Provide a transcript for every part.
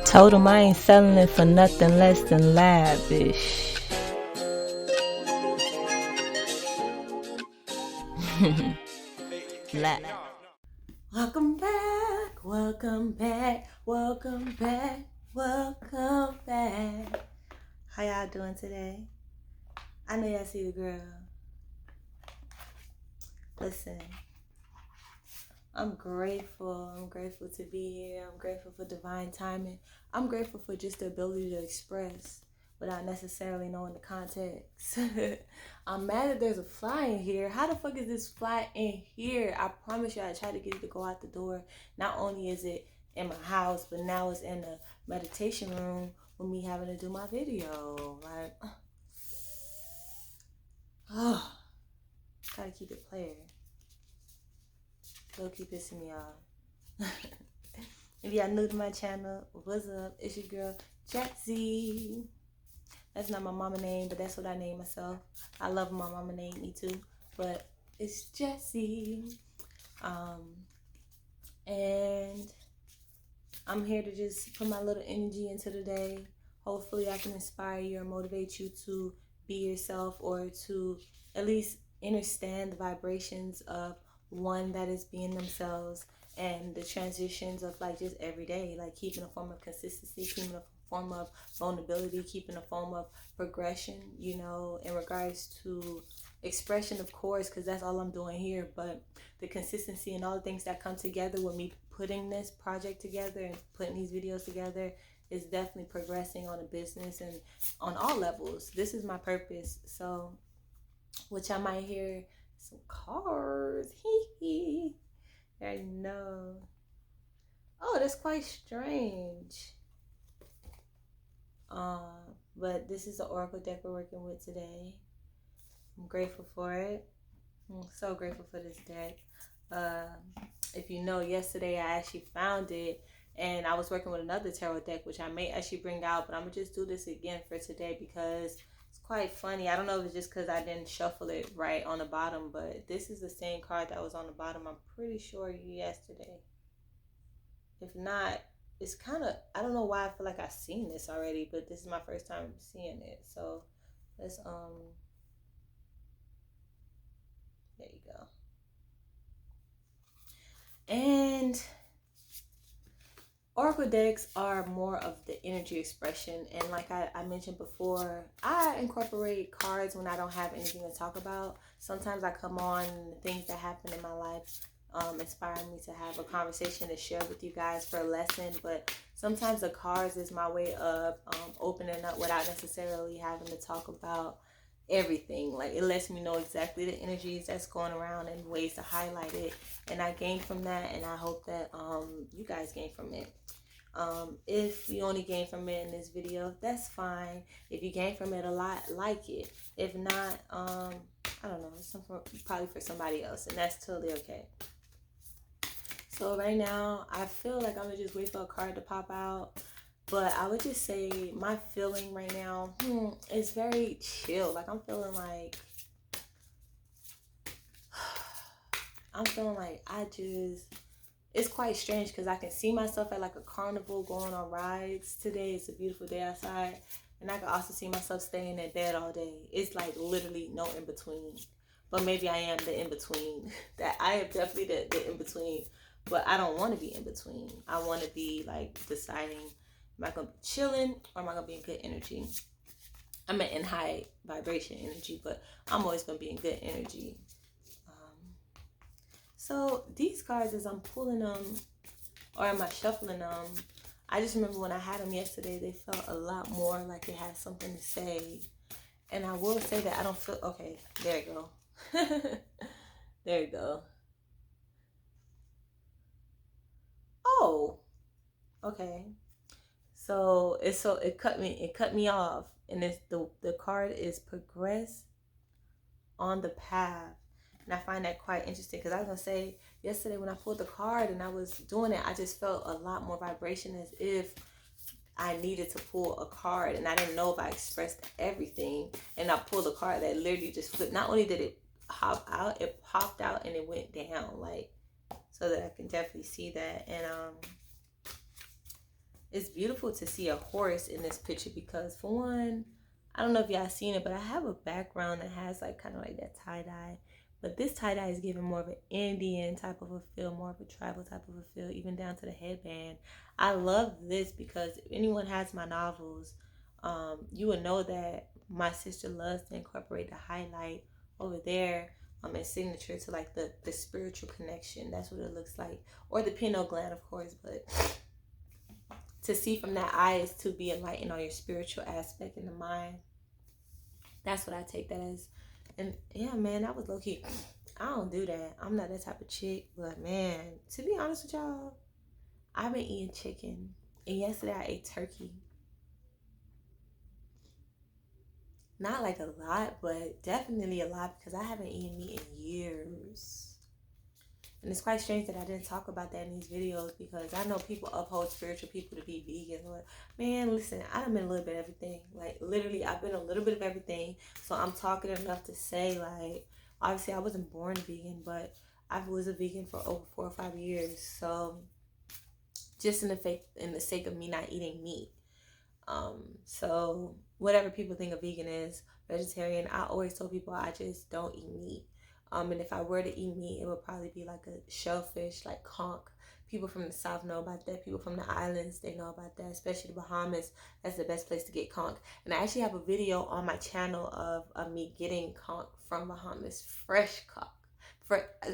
Told him I ain't selling it for nothing less than lavish. Welcome back, welcome back, welcome back, welcome back. How y'all doing today? I know y'all see the girl. Listen, I'm grateful. I'm grateful to be here. I'm grateful for divine timing. I'm grateful for just the ability to express without necessarily knowing the context. I'm mad that there's a fly in here. How the fuck is this fly in here? I promise you I tried to get it to go out the door. Not only is it in my house, but now it's in the meditation room with me having to do my video. Like, oh, gotta keep it player. It'll keep pissing me off. If y'all new to my channel, what's up? It's your girl, Jazzy. That's not my mama name, but that's what I name myself. I love my mama named me too, but it's Jessie. And I'm here to just put my little energy into the day. Hopefully I can inspire you or motivate you to be yourself, or to at least understand the vibrations of one that is being themselves, and the transitions of like just every day, like keeping a form of consistency, keeping a form of vulnerability, keeping a form of progression, you know, in regards to expression, of course, because that's all I'm doing here. But the consistency and all the things that come together with me putting this project together and putting these videos together is definitely progressing on a business and on all levels. This is my purpose. So, which I might hear some cars. I know. Oh, that's quite strange. But this is the Oracle deck we're working with today. I'm grateful for it. I'm so grateful for this deck. If you know, yesterday I actually found it, and I was working with another tarot deck, which I may actually bring out, but I'm gonna just do this again for today because it's quite funny. I don't know if it's just because I didn't shuffle it right on the bottom, but this is the same card that was on the bottom, I'm pretty sure, yesterday. If not, it's kind of, I don't know why I feel like I've seen this already, but this is my first time seeing it. So let's there you go. And Oracle decks are more of the energy expression, and like I mentioned before, I incorporate cards when I don't have anything to talk about. Sometimes I come on things that happen in my life, inspiring me to have a conversation to share with you guys for a lesson, but sometimes the cards is my way of opening up without necessarily having to talk about everything. Like, it lets me know exactly the energies that's going around and ways to highlight it, and I gain from that, and I hope that you guys gain from it. If you only gain from it in this video, that's fine. If you gain from it a lot, like it. If not, I don't know, it's probably for somebody else, and that's totally okay. So right now, I feel like I'm gonna just wait for a card to pop out. But I would just say my feeling right now is very chill. Like, I'm feeling like it's quite strange because I can see myself at like a carnival going on rides today. It's a beautiful day outside. And I can also see myself staying in bed all day. It's like literally no in between. But maybe I am the in between. That I am definitely the in between. But I don't want to be in between. I want to be like deciding, am I going to be chilling or am I going to be in good energy? I'm in high vibration energy, but I'm always going to be in good energy. So these cards, as I'm pulling them, or am I shuffling them, I just remember when I had them yesterday, they felt a lot more like they had something to say. And I will say that I don't feel, okay, there you go. There you go. Oh, okay. So it cut me off, and it's the card is progress on the path. And I find that quite interesting because I was gonna say yesterday when I pulled the card and I was doing it, I just felt a lot more vibration, as if I needed to pull a card and I didn't know if I expressed everything. And I pulled a card that literally just flipped. Not only did it hop out, it popped out and it went down, like, so that I can definitely see that. And it's beautiful to see a horse in this picture because, for one, I don't know if y'all seen it, but I have a background that has like kind of like that tie-dye. But this tie-dye is giving more of an Indian type of a feel, more of a tribal type of a feel, even down to the headband. I love this because if anyone has my novels, you would know that my sister loves to incorporate the highlight over there and signature to like the spiritual connection. That's what it looks like. Or the pineal gland, of course, but to see from that eye is to be enlightened on your spiritual aspect in the mind. That's what I take that as. And yeah, man, that was low key. I don't do that. I'm not that type of chick. But man, to be honest with y'all, I've been eating chicken. And yesterday I ate turkey. Not like a lot, but definitely a lot because I haven't eaten meat in years. And it's quite strange that I didn't talk about that in these videos because I know people uphold spiritual people to be vegans. Or, man, listen, I've been a little bit of everything. Like, literally, I've been a little bit of everything. So I'm talking enough to say, like, obviously I wasn't born vegan, but I was a vegan for over 4 or 5 years. So just in the sake of me not eating meat. So whatever people think a vegan is, vegetarian, I always tell people I just don't eat meat. And if I were to eat meat, it would probably be like a shellfish, like conch. People from the South know about that. People from the islands, they know about that, especially the Bahamas. That's the best place to get conch. And I actually have a video on my channel of me getting conch from Bahamas, fresh conch.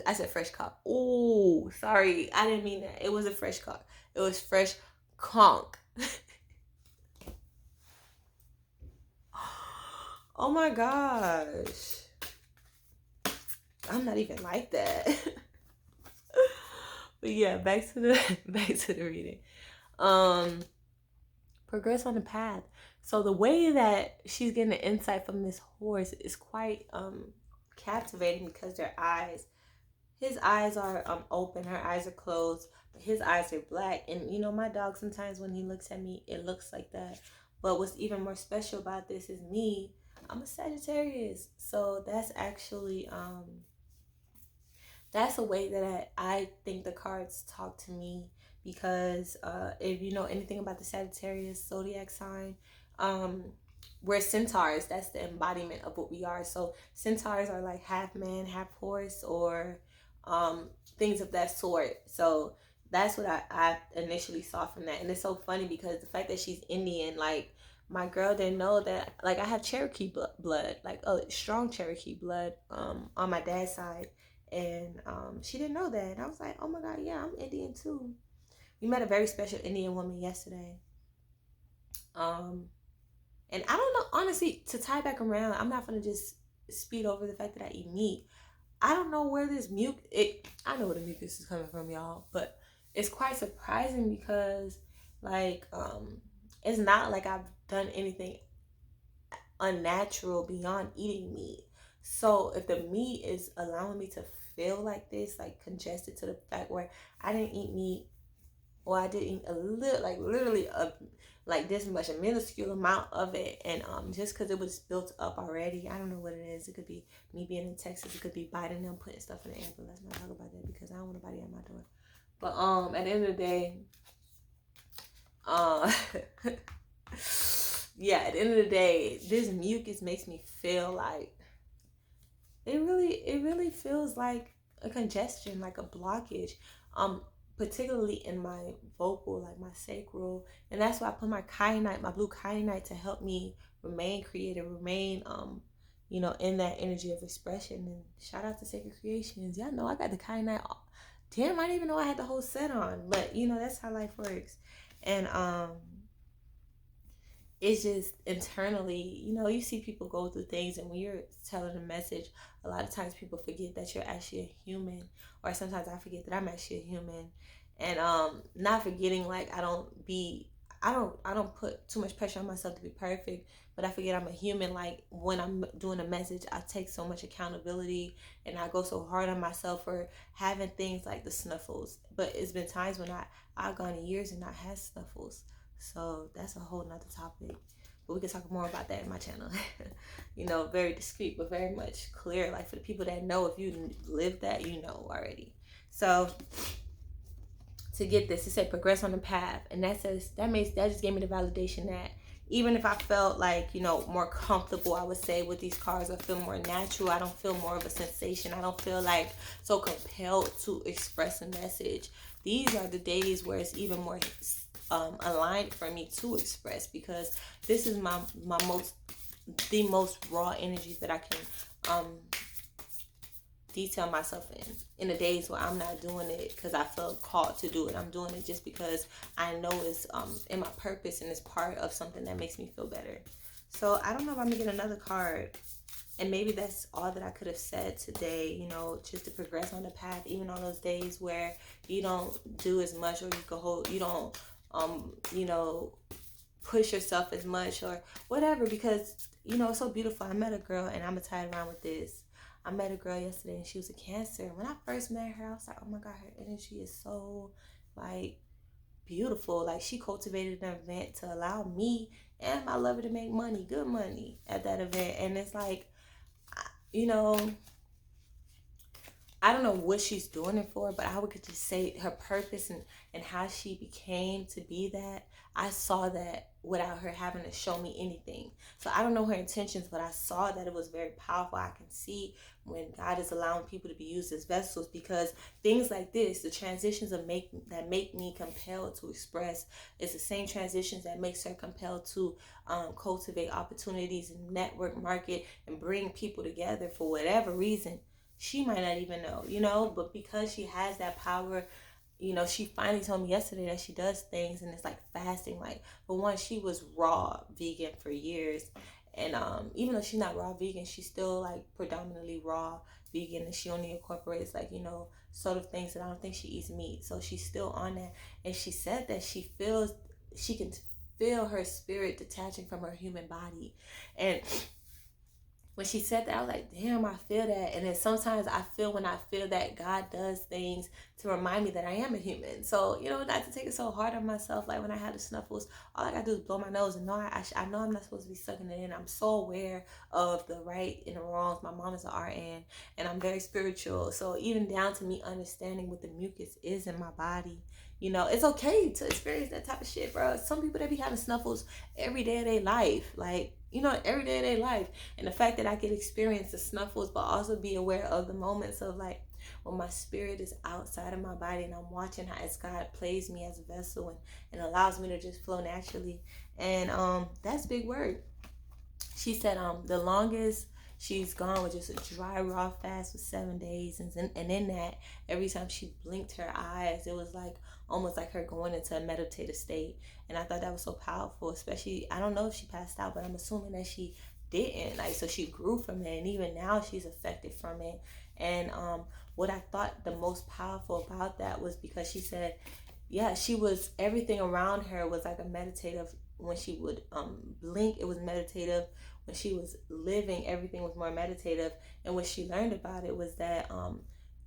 I said fresh conch. Oh, sorry, I didn't mean that. It wasn't fresh conch. It was fresh conch. Oh my gosh. I'm not even like that. But yeah, back to the reading. Progress on the path. So the way that she's getting the insight from this horse is quite captivating because their eyes. His eyes are open, her eyes are closed, but his eyes are black. And you know, my dog sometimes when he looks at me, it looks like that. But what's even more special about this is me. I'm a Sagittarius. So that's actually that's a way that I think the cards talk to me because if you know anything about the Sagittarius zodiac sign, we're centaurs. That's the embodiment of what we are. So centaurs are like half man, half horse, or things of that sort. So that's what I initially saw from that. And it's so funny because the fact that she's Indian, like my girl didn't know that, like I have Cherokee blood, like strong Cherokee blood on my dad's side. And she didn't know that. And I was like, oh my God, yeah, I'm Indian too. We met a very special Indian woman yesterday. And I don't know, honestly, to tie back around, I'm not going to just speed over the fact that I eat meat. I don't know where this I know where the mucus is coming from, y'all, but it's quite surprising because, like, it's not like I've done anything unnatural beyond eating meat. So if the meat is allowing me to feel like this, like congested to the fact where I didn't eat meat, or I did eat a little, like literally like this much, a minuscule amount of it, and just because it was built up already, I don't know what it is. It could be me being in Texas, it could be Biden them putting stuff in the air, but let's not talk about that because I don't want nobody at my door. But at the end of the day, yeah, at the end of the day, this mucus makes me feel like it really feels like a congestion, like a blockage. Particularly in my vocal, like my sacral. And that's why I put my kyanite, my blue kyanite, to help me remain creative, remain you know, in that energy of expression. And shout out to Sacred Creations. Y'all know I got the kyanite. Damn, I didn't even know I had the whole set on. But you know, that's how life works. And it's just internally, you know, you see people go through things, and when you're telling a message, a lot of times people forget that you're actually a human, or sometimes I forget that I'm actually a human. And not forgetting, like, I don't put too much pressure on myself to be perfect, but I forget I'm a human. Like, when I'm doing a message, I take so much accountability, and I go so hard on myself for having things like the snuffles. But it's been times when I've gone years and not had snuffles. So that's a whole nother topic, but we can talk more about that in my channel. You know, very discreet, but very much clear. Like, for the people that know, if you live that, you know already. So to get this. It said progress on the path, and that just gave me the validation that even if I felt like, more comfortable, I would say, with these cards, I feel more natural. I don't feel more of a sensation. I don't feel like so compelled to express a message. These are the days where it's even more aligned for me to express, because this is the most raw energy that I can detail myself in the days where I'm not doing it because I feel called to do it. I'm doing it just because I know it's in my purpose and it's part of something that makes me feel better. So I don't know if I'm gonna get another card, and maybe that's all that I could have said today, just to progress on the path, even on those days where you don't do as much, or you don't push yourself as much or whatever, because it's so beautiful. I met a girl, and I'm gonna tie it around with this. I met a girl yesterday, and she was a Cancer. When I first met her, I was like, oh my God, her energy is so like beautiful. Like, she cultivated an event to allow me and my lover to make money, good money at that event. And it's like, you know, I don't know what she's doing it for, but I would could just say her purpose and how she became to be that. I saw that without her having to show me anything. So I don't know her intentions, but I saw that it was very powerful. I can see when God is allowing people to be used as vessels, because things like this, the transitions that make me compelled to express, is the same transitions that makes her compelled to cultivate opportunities and network, market, and bring people together for whatever reason. She might not even know, but because she has that power, she finally told me yesterday that she does things, and it's like fasting. Like, for one, she was raw vegan for years. And even though she's not raw vegan, she's still like predominantly raw vegan, and she only incorporates like, sort of things that I don't think she eats meat. So she's still on that. And she said that she can feel her spirit detaching from her human body. And when she said that, I was like, damn, I feel that. And then sometimes I feel, when I feel that, God does things to remind me that I am a human. So, not to take it so hard on myself. Like, when I had the snuffles, all I gotta do is blow my nose and know I know I'm not supposed to be sucking it in. I'm so aware of the right and the wrongs. My mom is an RN, and I'm very spiritual. So even down to me understanding what the mucus is in my body, it's okay to experience that type of shit, bro. Some people, they be having snuffles every day of their life. Like, every day of their life. And the fact that I could experience the snuffles, but also be aware of the moments of like when my spirit is outside of my body, and I'm watching how as God plays me as a vessel and allows me to just flow naturally. And that's big work. She said the longest she's gone was just a dry raw fast for 7 days, and in that, every time she blinked her eyes, it was like almost like her going into a meditative state. And I thought that was so powerful. Especially, I don't know if she passed out, but I'm assuming that she didn't. Like, so she grew from it, and even now she's affected from it. And what I thought the most powerful about that was because she said, yeah, she was, everything around her was like a meditative. When she would blink, it was meditative. When she was living, everything was more meditative. And what she learned about it was that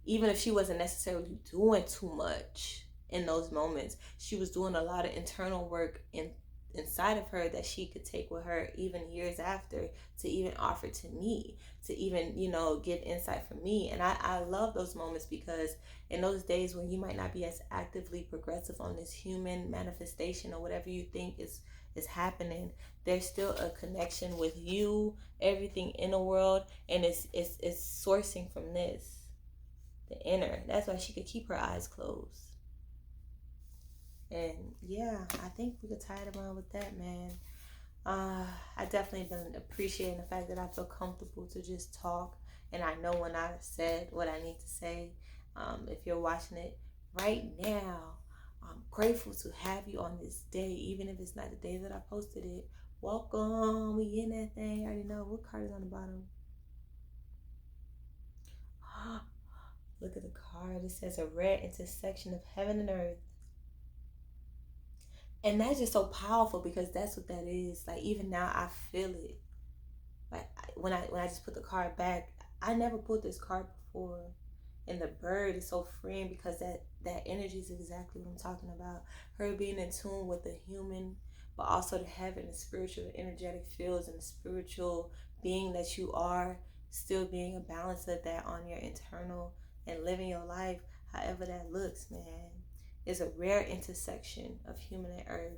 even if she wasn't necessarily doing too much in those moments, she was doing a lot of internal work inside of her that she could take with her even years after, to even offer to me, to even get insight from me. And I love those moments, because in those days when you might not be as actively progressive on this human manifestation or whatever you think is happening, there's still a connection with you, everything in the world, and it's sourcing from this, the inner. That's why she could keep her eyes closed. And yeah, I think we could tie it around with that, man. I definitely been appreciating the fact that I feel comfortable to just talk, and I know when I said what I need to say. If you're watching it right now, I'm grateful to have you on this day, even if it's not the day that I posted it. Welcome, we in that thing. I already know what card is on the bottom. Look at the card. It says a rare intersection of heaven and earth. And that's just so powerful, because that's what that is. Like, even now I feel it. Like, when I just put the card back, I never pulled this card before. And the bird is so freeing, because that energy is exactly what I'm talking about. Her being in tune with the human, but also the heaven, the spiritual, the energetic fields, and the spiritual being that you are, still being a balance of that on your internal, and living your life however that looks, man. is a rare intersection of human and earth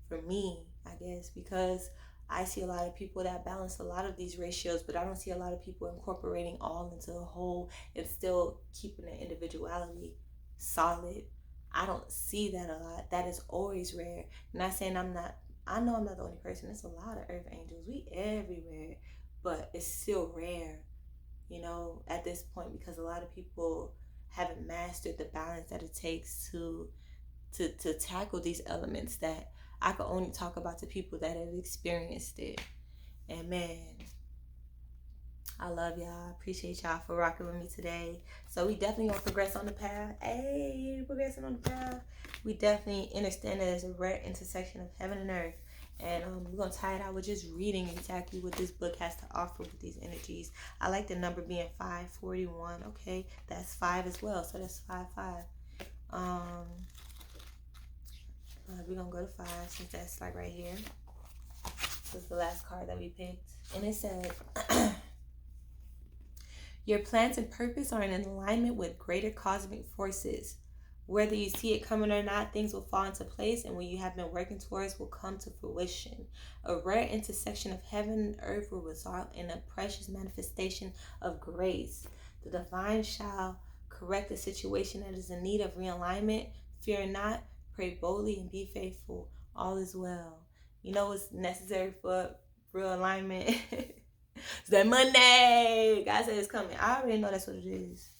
for me, I guess, because I see a lot of people that balance a lot of these ratios, but I don't see a lot of people incorporating all into a whole and still keeping their individuality solid. I don't see that a lot. That is always rare. Not saying I'm not, I know I'm not the only person. There's a lot of earth angels. We everywhere, but it's still rare, at this point, because a lot of people haven't mastered the balance that it takes to tackle these elements that I could only talk about to people that have experienced it. And man, I love y'all. I appreciate y'all for rocking with me today. So we definitely gonna progress on the path. Hey, progressing on the path. We definitely understand that there's a rare intersection of heaven and earth. And we're going to tie it out with just reading exactly what this book has to offer with these energies. I like the number being 541. Okay, that's 5 as well. So that's 5-5. We're going to go to 5 since that's like right here. This is the last card that we picked. And it said, your plans and purpose are in alignment with greater cosmic forces. Whether you see it coming or not, things will fall into place, and what you have been working towards will come to fruition. A rare intersection of heaven and earth will result in a precious manifestation of grace. The divine shall correct the situation that is in need of realignment. Fear not, pray boldly, and be faithful. All is well. You know what's necessary for real alignment? It's that money. God said it's coming. I already know that's what it is.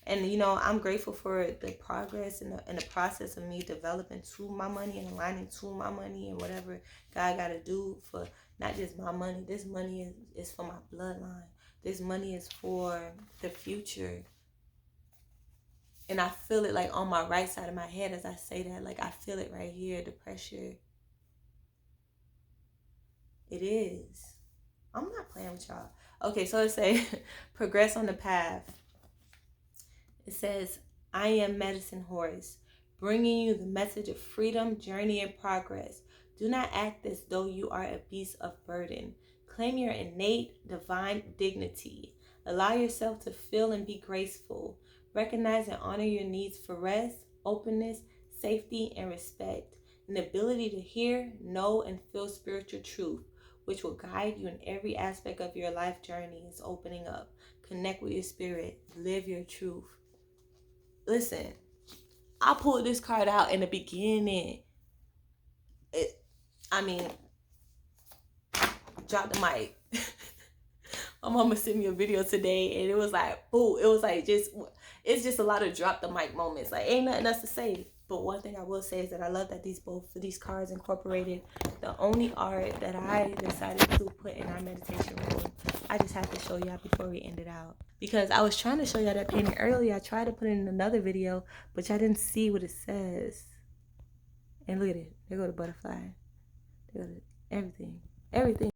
And, I'm grateful for the progress and the process of me developing to my money and aligning to my money and whatever God got to do for not just my money. This money is for my bloodline. This money is for the future. And I feel it like on my right side of my head as I say that. Like I feel it right here, the pressure. It is. I'm not playing with y'all. Okay, so it says progress on the path. It says, I am Medicine Horse, bringing you the message of freedom, journey, and progress. Do not act as though you are a beast of burden. Claim your innate divine dignity. Allow yourself to feel and be graceful. Recognize and honor your needs for rest, openness, safety, and respect. An ability to hear, know, and feel spiritual truth, which will guide you in every aspect of your life journey, is opening up. Connect with your spirit. Live your truth. Listen, I pulled this card out in the beginning. Drop the mic. My mama sent me a video today and it was like, boo, it was like it's just a lot of drop the mic moments. Like ain't nothing else to say. But one thing I will say is that I love that both of these cards incorporated the only art that I decided to put in our meditation room. I just have to show y'all before we end it out. Because I was trying to show y'all that painting earlier. I tried to put it in another video, but y'all didn't see what it says. And look at it. There go the butterfly. There go everything. Everything.